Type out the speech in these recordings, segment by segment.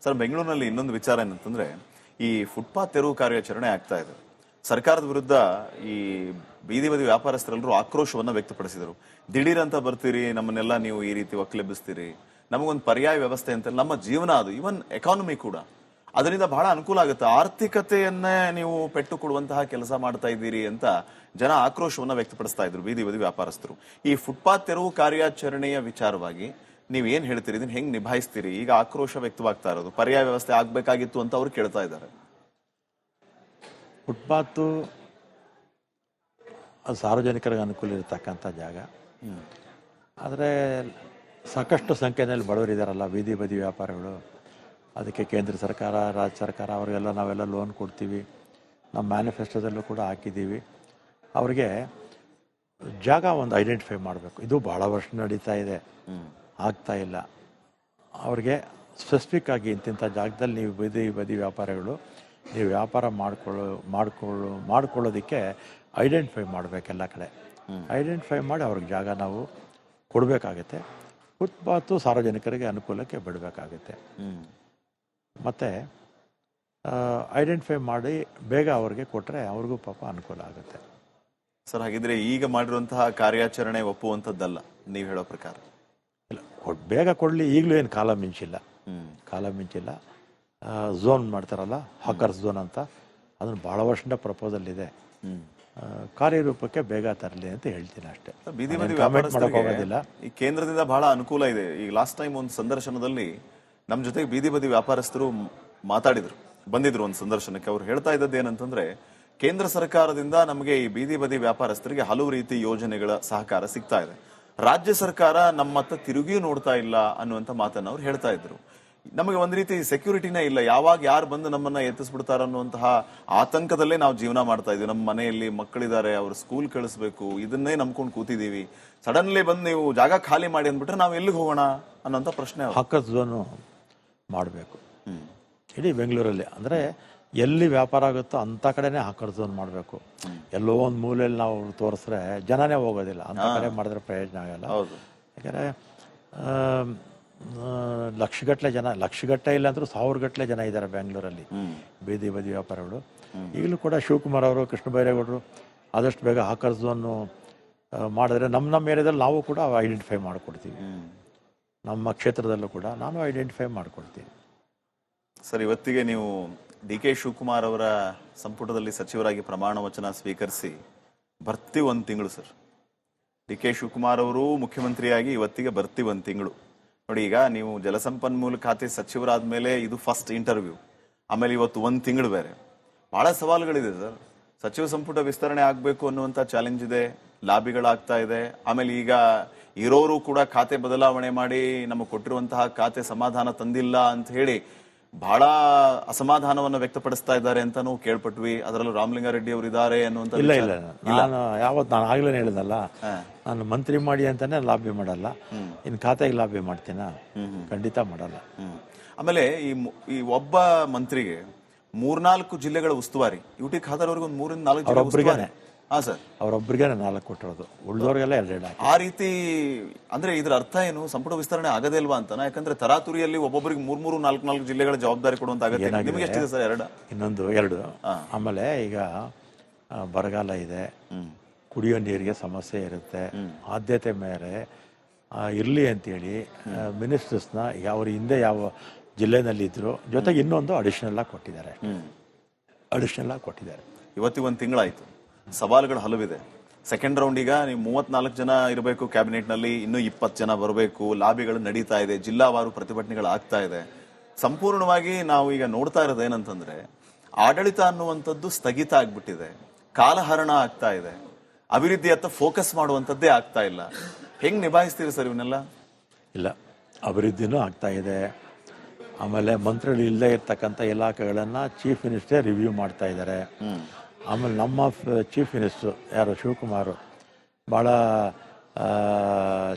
Sir, ಬೆಂಗಳೂರಿನಲ್ಲಿ ಇನ್ನೊಂದು ವಿಚಾರ ಏನಂತಂದ್ರೆ, ಈ ಫುಟ್ಪಾತ್ ತೆರವು ಕಾರ್ಯಾಚರಣೆ ಆಗ್ತಾ ಇದೆ. ಸರ್ಕಾರದ ವಿರುದ್ಧ ಈ ಬೀದಿ ಬದಿ ವ್ಯಾಪಾರಸ್ಥರೆಲ್ಲರೂ ಆಕ್ರೋಶವನ್ನ ವ್ಯಕ್ತಪಡಿಸಿದರು. ದಿಢೀರ್ ಅಂತ ಬರ್ತೀರಿ, ನಮ್ಮನ್ನೆಲ್ಲ ನೀವು ಈ ರೀತಿ ಒಕ್ಕಲೆಬ್ಬಿಸ್ತೀರಿ, ನಮಗೊಂದು ಪರ್ಯಾಯ ವ್ಯವಸ್ಥೆ ಅಂತ, ನಮ್ಮ ಜೀವನ ಅದು, ಇವನ್ ಎಕಾನಮಿ ಕೂಡ, ಅದರಿಂದ ಬಹಳ ಅನುಕೂಲ ಆಗುತ್ತೆ, ಆರ್ಥಿಕತೆಯನ್ನೇ ನೀವು ಪೆಟ್ಟು ಕೊಡುವಂತಹ ಕೆಲಸ ಮಾಡ್ತಾ ಇದ್ದೀರಿ ಅಂತ ಜನ ಆಕ್ರೋಶವನ್ನ ವ್ಯಕ್ತಪಡಿಸ್ತಾ ಇದ್ರು ಬೀದಿ ಬದಿ ವ್ಯಾಪಾರಸ್ಥರು. ಈ ಫುಟ್ಪಾತ್ ತೆರವು ಕಾರ್ಯಾಚರಣೆಯ ವಿಚಾರವಾಗಿ ನೀವ್ ಏನ್ ಹೇಳ್ತೀರಿ, ಇದನ್ನ ಹೆಂಗ್ ನಿಭಾಯಿಸ್ತೀರಿ? ಈಗ ಆಕ್ರೋಶ ವ್ಯಕ್ತವಾಗ್ತಾ ಇರೋದು, ಪರ್ಯಾಯ ವ್ಯವಸ್ಥೆ ಆಗ್ಬೇಕಾಗಿತ್ತು ಅಂತ ಅವ್ರು ಕೇಳ್ತಾ ಇದ್ದಾರೆ. ಫುಟ್ಪಾತು ಸಾರ್ವಜನಿಕರಿಗೆ ಅನುಕೂಲ ಇರತಕ್ಕಂಥ ಜಾಗ. ಆದರೆ ಸಾಕಷ್ಟು ಸಂಖ್ಯೆಯಲ್ಲಿ ಬಡವರಿದ್ದಾರಲ್ಲ ಬೀದಿ ಬದಿ ವ್ಯಾಪಾರಿಗಳು, ಅದಕ್ಕೆ ಕೇಂದ್ರ ಸರ್ಕಾರ, ರಾಜ್ಯ ಸರ್ಕಾರ ಅವರಿಗೆಲ್ಲ ನಾವೆಲ್ಲ ಲೋನ್ ಕೊಡ್ತೀವಿ, ನಮ್ಮ ಮ್ಯಾನಿಫೆಸ್ಟೋದಲ್ಲೂ ಕೂಡ ಹಾಕಿದ್ದೀವಿ. ಅವ್ರಿಗೆ ಜಾಗ ಒಂದು ಐಡೆಂಟಿಫೈ ಮಾಡಬೇಕು. ಇದು ಭಾಳ ವರ್ಷ ನಡೀತಾ ಇದೆ, ಆಗ್ತಾ ಇಲ್ಲ. ಅವ್ರಿಗೆ ಸ್ಪೆಸಿಫಿಕ್ ಆಗಿ ಇಂತಿಂಥ ಜಾಗದಲ್ಲಿ ನೀವು ಬದಿ ಬದಿ ವ್ಯಾಪಾರಿಗಳು ನೀವು ವ್ಯಾಪಾರ ಮಾಡ್ಕೊಳ್ಳೋದಕ್ಕೆ ಐಡೆಂಟಿಫೈ ಮಾಡಬೇಕೆಲ್ಲ ಕಡೆ. ಐಡೆಂಟಿಫೈ ಮಾಡಿ ಅವ್ರಿಗೆ ಜಾಗ ನಾವು ಕೊಡಬೇಕಾಗತ್ತೆ. ಫುಟ್ಪಾತು ಸಾರ್ವಜನಿಕರಿಗೆ ಅನುಕೂಲಕ್ಕೆ ಬಿಡಬೇಕಾಗತ್ತೆ. ಮತ್ತು ಐಡೆಂಟಿಫೈ ಮಾಡಿ ಬೇಗ ಅವ್ರಿಗೆ ಕೊಟ್ಟರೆ ಅವ್ರಿಗೂ ಪಾಪ ಅನುಕೂಲ ಆಗುತ್ತೆ. ಸರ್, ಹಾಗಿದ್ರೆ ಈಗ ಮಾಡಿರುವಂತಹ ಕಾರ್ಯಾಚರಣೆ ಒಪ್ಪುವಂಥದ್ದಲ್ಲ ನೀವು ಹೇಳೋ ಪ್ರಕಾರ? ಇಲ್ಲ, ಬೇಗ ಕೊಡಲಿ. ಈಗಲೂ ಏನು ಕಾಲ ಮಿಂಚಿಲ್ಲ. ಝೋನ್ ಮಾಡ್ತಾರಲ್ಲ, ಹಾಕರ್ಸ್ ಝೋನ್ ಅಂತ, ಅದನ್ನು ಭಾಳ ವರ್ಷದ ಪ್ರಪೋಸಲ್ ಇದೆ. ಕಾರ್ಯರೂಪಕ್ಕೆ ಬೇಗ ತರಲಿ ಅಂತ ಹೇಳ್ತೀನಿ ಅಷ್ಟೇ. ಬೀದಿ ಬದಿ ವ್ಯಾಪಾರಸ್ಥರಿಗೆ ಈ ಕೇಂದ್ರದಿಂದ ಬಹಳ ಅನುಕೂಲ ಇದೆ. ಈಗ ಲಾಸ್ಟ್ ಟೈಮ್ ಒಂದು ಸಂದರ್ಶನದಲ್ಲಿ ನಮ್ಮ ಜೊತೆಗೆ ಬೀದಿ ಬದಿ ವ್ಯಾಪಾರಸ್ಥರು ಬಂದಿದ್ರು ಒಂದು ಸಂದರ್ಶನಕ್ಕೆ. ಅವ್ರು ಹೇಳ್ತಾ ಇದ್ದದ್ದು ಏನಂತಂದ್ರೆ, ಕೇಂದ್ರ ಸರ್ಕಾರದಿಂದ ನಮಗೆ ಈ ಬೀದಿ ಬದಿ ವ್ಯಾಪಾರಸ್ಥರಿಗೆ ಹಲವು ರೀತಿ ಯೋಜನೆಗಳ ಸಹಕಾರ ಸಿಗ್ತಾ ಇದೆ, ರಾಜ್ಯ ಸರ್ಕಾರ ನಮ್ಮತ್ತ ತಿರುಗಿಯೂ ನೋಡ್ತಾ ಇಲ್ಲ ಅನ್ನುವಂತ ಮಾತನ್ನ ಅವ್ರು ಹೇಳ್ತಾ ಇದ್ರು. ನಮಗೆ ಒಂದ್ ರೀತಿ ಸೆಕ್ಯೂರಿಟಿನೇ ಇಲ್ಲ, ಯಾವಾಗ ಯಾರು ಬಂದು ನಮ್ಮನ್ನ ಎತ್ತಿಸ್ಬಿಡ್ತಾರ ಅನ್ನುವಂತಹ ಆತಂಕದಲ್ಲೇ ನಾವು ಜೀವನ ಮಾಡ್ತಾ ಇದೀವಿ. ನಮ್ಮ ಮನೆಯಲ್ಲಿ ಮಕ್ಕಳಿದ್ದಾರೆ, ಅವ್ರು ಸ್ಕೂಲ್ ಕಳಿಸ್ಬೇಕು, ಇದನ್ನೇ ನಂಬ್ಕೊಂಡು ಕೂತಿದೀವಿ. ಸಡನ್ಲಿ ಬಂದು ನೀವು ಜಾಗ ಖಾಲಿ ಮಾಡಿ ಅಂದ್ಬಿಟ್ರೆ ನಾವು ಎಲ್ಲಿಗೆ ಹೋಗೋಣ ಅನ್ನೋಂಥ ಪ್ರಶ್ನೆ. ಹಾಕರ್ಸ್ ಝೋನು ಮಾಡಬೇಕು ಇಡೀ ಬೆಂಗಳೂರಲ್ಲಿ. ಅಂದರೆ ಎಲ್ಲಿ ವ್ಯಾಪಾರ ಆಗುತ್ತೋ ಅಂಥ ಕಡೆನೇ ಹಾಕರ್ಸ್ ಝೋನ್ ಮಾಡಬೇಕು. ಎಲ್ಲೋ ಒಂದು ಮೂಲೆಯಲ್ಲಿ ನಾವು ತೋರಿಸಿದ್ರೆ ಜನನೇ ಹೋಗೋದಿಲ್ಲ, ಅಂಥ ಕಡೆ ಮಾಡಿದ್ರೆ ಪ್ರಯೋಜನ ಆಗಲ್ಲ. ಯಾಕಂದರೆ ಲಕ್ಷಗಟ್ಟಲೆ ಇಲ್ಲ ಅಂದ್ರೂ 1000ಗಟ್ಟಲೆ ಜನ ಇದ್ದಾರೆ ಬೆಂಗಳೂರಲ್ಲಿ ಬೀದಿ ಬದಿ ವ್ಯಾಪಾರಗಳು. ಈಗಲೂ ಕೂಡ ಶಿವಕುಮಾರ್ ಅವರು, ಕೃಷ್ಣ ಬೈರೇಗೌಡರು ಆದಷ್ಟು ಬೇಗ ಹಾಕರ್ಸ್ ಝೋನು ಮಾಡಿದ್ರೆ ನಮ್ಮ ಏರಿಯಾದಲ್ಲಿ ನಾವು ಕೂಡ ಐಡೆಂಟಿಫೈ ಮಾಡಿಕೊಡ್ತೀವಿ. ನಮ್ಮ ಕ್ಷೇತ್ರದಲ್ಲೂ ಕೂಡ ನಾನು ಐಡೆಂಟಿಫೈ ಮಾಡಿಕೊಡ್ತೀನಿ. ಸರ್, ಇವತ್ತಿಗೆ ನೀವು ಡಿ.ಕೆ. ಶಿವಕುಮಾರ್ ಅವರ ಸಂಪುಟದಲ್ಲಿ ಸಚಿವರಾಗಿ ಪ್ರಮಾಣ ವಚನ ಸ್ವೀಕರಿಸಿ ಬರ್ತಿ 1 ತಿಂಗಳು ಸರ್. ಡಿ.ಕೆ. ಶಿವಕುಮಾರ್ ಅವರು ಮುಖ್ಯಮಂತ್ರಿಯಾಗಿ ಇವತ್ತಿಗೆ ಬರ್ತಿ 1 ತಿಂಗಳು ನೋಡಿ. ಈಗ ನೀವು ಜಲಸಂಪನ್ಮೂಲ ಖಾತೆ ಸಚಿವರಾದ್ಮೇಲೆ ಇದು ಫಸ್ಟ್ ಇಂಟರ್ವ್ಯೂ, ಆಮೇಲೆ ಇವತ್ತು 1 ತಿಂಗಳು ಬೇರೆ. ಬಹಳ ಸವಾಲುಗಳಿದೆ ಸರ್. ಸಚಿವ ಸಂಪುಟ ವಿಸ್ತರಣೆ ಆಗ್ಬೇಕು ಅನ್ನುವಂತ ಚಾಲೆಂಜ್ ಇದೆ, ಲಾಬಿಗಳಾಗ್ತಾ ಇದೆ. ಆಮೇಲೆ ಈಗ ಇರೋರು ಕೂಡ ಖಾತೆ ಬದಲಾವಣೆ ಮಾಡಿ ನಮಗೆ ಕೊಟ್ಟಿರುವಂತಹ ಖಾತೆ ಸಮಾಧಾನ ತಂದಿಲ್ಲ ಅಂತ ಹೇಳಿ ಬಹಳ ಅಸಮಾಧಾನವನ್ನು ವ್ಯಕ್ತಪಡಿಸ್ತಾ ಇದ್ದಾರೆ ಅಂತ ನಾವು ಕೇಳ್ಪಟ್ವಿ. ಅದರಲ್ಲೂ ರಾಮಲಿಂಗಾರೆಡ್ಡಿ ಅವರು ಇದ್ದಾರೆ ಅನ್ನುವಂತ. ನಾನು ಆಗ್ಲೇ ಹೇಳಿದಲ್ಲ, ನಾನು ಮಂತ್ರಿ ಮಾಡಿ ಅಂತಾನೆ ಲಾಬಿ ಮಾಡಲ್ಲ. ಇನ್ ಖಾತೆಗೆ ಲಾಬಿ ಮಾಡ್ತೀನ? ಖಂಡಿತ ಮಾಡಲ್ಲ. ಆಮೇಲೆ ಈ ಒಬ್ಬ ಮಂತ್ರಿಗೆ 3-4 ಜಿಲ್ಲೆಗಳ ಉಸ್ತುವಾರಿ, ಯುಟಿ ಖಾದರ್ ಅವ್ರಿಗೆ ಒಂದು 3-4 ಜಿಲ್ಲೆ ಉಸ್ತುವಾರಿ. ಹಾ ಸರ್, ಅವರೊಬ್ಬರಿಗೆ 4 ಕೊಟ್ಟಿರೋದು, ಉಳಿದವ್ರಿಗೆಲ್ಲ 2 ಆ ರೀತಿ. ಅಂದ್ರೆ ಇದ್ರ ಅರ್ಥ ಏನು? ಸಂಪುಟ ವಿಸ್ತರಣೆ ಆಗದೇ ಇಲ್ವಾ ಅಂತಾನ? ಯಾಕಂದ್ರೆ ತರಾತುರಿಯಲ್ಲಿ ಒಬ್ಬೊಬ್ಬರಿಗೆ 3-4 ಜಿಲ್ಲೆಗಳ ಜವಾಬ್ದಾರಿ ಕೊಡುವಂತ ಅಗತ್ಯ ನಿಮಗೆ ಎಷ್ಟಿದೆ ಸರ್? 2 ಇನ್ನೊಂದು 2. ಆಮೇಲೆ ಈಗ ಬರಗಾಲ ಇದೆ, ಕುಡಿಯೋ ನೀರಿಗೆ ಸಮಸ್ಯೆ ಇರುತ್ತೆ, ಆದ್ಯತೆ ಮೇಲೆ ಇರ್ಲಿ ಅಂತೇಳಿ ಮಿನಿಸ್ಟರ್ಸ್ನ ಅವ್ರ ಹಿಂದೆ ಯಾವ ಜಿಲ್ಲೆನಲ್ಲಿ ಇದ್ರು ಜೊತೆಗೆ ಇನ್ನೊಂದು ಅಡಿಷನಲ್ ಆಗಿ ಕೊಟ್ಟಿದ್ದಾರೆ. ಇವತ್ತಿಗೆ 1 ತಿಂಗಳಾಯ್ತು. ಸವಾಲುಗಳು ಹಲವಿದೆ. ಸೆಕೆಂಡ್ ರೌಂಡ್ ಈಗ ನೀವು 34 ಜನ ಇರಬೇಕು ಕ್ಯಾಬಿನೆಟ್ ನಲ್ಲಿ, ಇನ್ನೂ 20 ಜನ ಬರಬೇಕು. ಲಾಬಿಗಳು ನಡೀತಾ ಇದೆ, ಜಿಲ್ಲಾವಾರು ಪ್ರತಿಭಟನೆಗಳು ಆಗ್ತಾ ಇದೆ. ಸಂಪೂರ್ಣವಾಗಿ ನಾವು ಈಗ ನೋಡ್ತಾ ಇರೋದು ಏನಂತಂದ್ರೆ, ಆಡಳಿತ ಅನ್ನುವಂಥದ್ದು ಸ್ಥಗಿತ ಆಗ್ಬಿಟ್ಟಿದೆ, ಕಾಲಹರಣ ಆಗ್ತಾ ಇದೆ, ಅಭಿವೃದ್ಧಿಯತ್ತ ಫೋಕಸ್ ಮಾಡುವಂಥದ್ದೇ ಆಗ್ತಾ ಇಲ್ಲ. ಹೆಂಗ್ ನಿಭಾಯಿಸ್ತೀರಿ ಸರ್ ಇವನ್ನೆಲ್ಲ? ಇಲ್ಲ, ಅಭಿವೃದ್ಧಿನೂ ಆಗ್ತಾ ಇದೆ. ಆಮೇಲೆ ಮಂತ್ರಿಗಳು ಇಲ್ಲದೆ ಇರ್ತಕ್ಕಂಥ ಇಲಾಖೆಗಳನ್ನ ಚೀಫ್ ಮಿನಿಸ್ಟರ್ ರಿವ್ಯೂ ಮಾಡ್ತಾ ಇದ್ದಾರೆ. ಆಮೇಲೆ ನಮ್ಮ ಚೀಫ್ ಮಿನಿಸ್ಟ್ರು ಯಾರು, ಶಿವಕುಮಾರ್, ಭಾಳ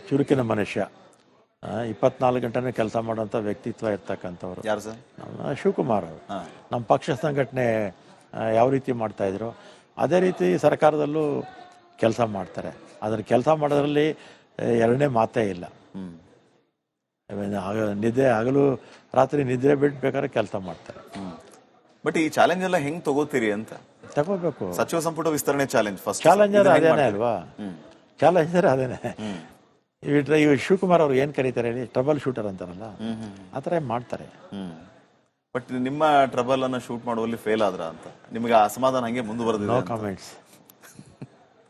ಚುರುಕಿನ ಮನುಷ್ಯ, 24 ಗಂಟೆನೂ ಕೆಲಸ ಮಾಡುವಂಥ ವ್ಯಕ್ತಿತ್ವ ಇರ್ತಕ್ಕಂಥವ್ರು. ಯಾರು ಸರ್? ನಮ್ಮ ಶಿವಕುಮಾರ್ ಅವರು. ನಮ್ಮ ಪಕ್ಷ ಸಂಘಟನೆ ಯಾವ ರೀತಿ ಮಾಡ್ತಾಯಿದ್ರು ಅದೇ ರೀತಿ ಸರ್ಕಾರದಲ್ಲೂ ಕೆಲಸ ಮಾಡ್ತಾರೆ. ಅದರ ಕೆಲಸ ಮಾಡೋದ್ರಲ್ಲಿ ಎರಡನೇ ಮಾತೇ ಇಲ್ಲ. ನಿದ್ದೆ ಹಗಲು ರಾತ್ರಿ ನಿದ್ರೆ ಬಿಟ್ಟು ಬೇಕಾದ್ರೆ ಕೆಲಸ ಮಾಡ್ತಾರೆ. ಬಟ್ ಈ ಚಾಲೆಂಜ್ ಎಲ್ಲ ಹೆಂಗ್ ತಗೋತೀರಿ ಅಂತ? ತಗೋಬೇಕು. ಸಚಿವ ಸಂಪುಟ ವಿಸ್ತರಣೆ ಚಾಲೆಂಜ್ ಫಸ್ಟ್ ಚಾಲೆಂಜರ್ ಅದೇನೆ ಅಲ್ವಾ, ಚಾಲೆಂಜರ್ ಅದೇನೆ. ಈ ಶಿವಕುಮಾರ್ ಅವ್ರು ಏನ್ ಕರೀತಾರೆ ಹೇಳಿ, ಟ್ರಬಲ್ ಶೂಟರ್ ಅಂತಾರಲ್ಲ, ಆ ಥರ ಮಾಡ್ತಾರೆ. ಬಟ್ ನಿಮ್ಮ ಟ್ರಬಲ್ ಅನ್ನ ಶೂಟ್ ಮಾಡುವಲ್ಲಿ ಫೇಲ್ ಆದ್ರ ಅಂತ ನಿಮ್ಗೆ ಅಸಮಾಧಾನ ಹಂಗೆ ಮುಂದುವರೆದಿದೆ? No comments.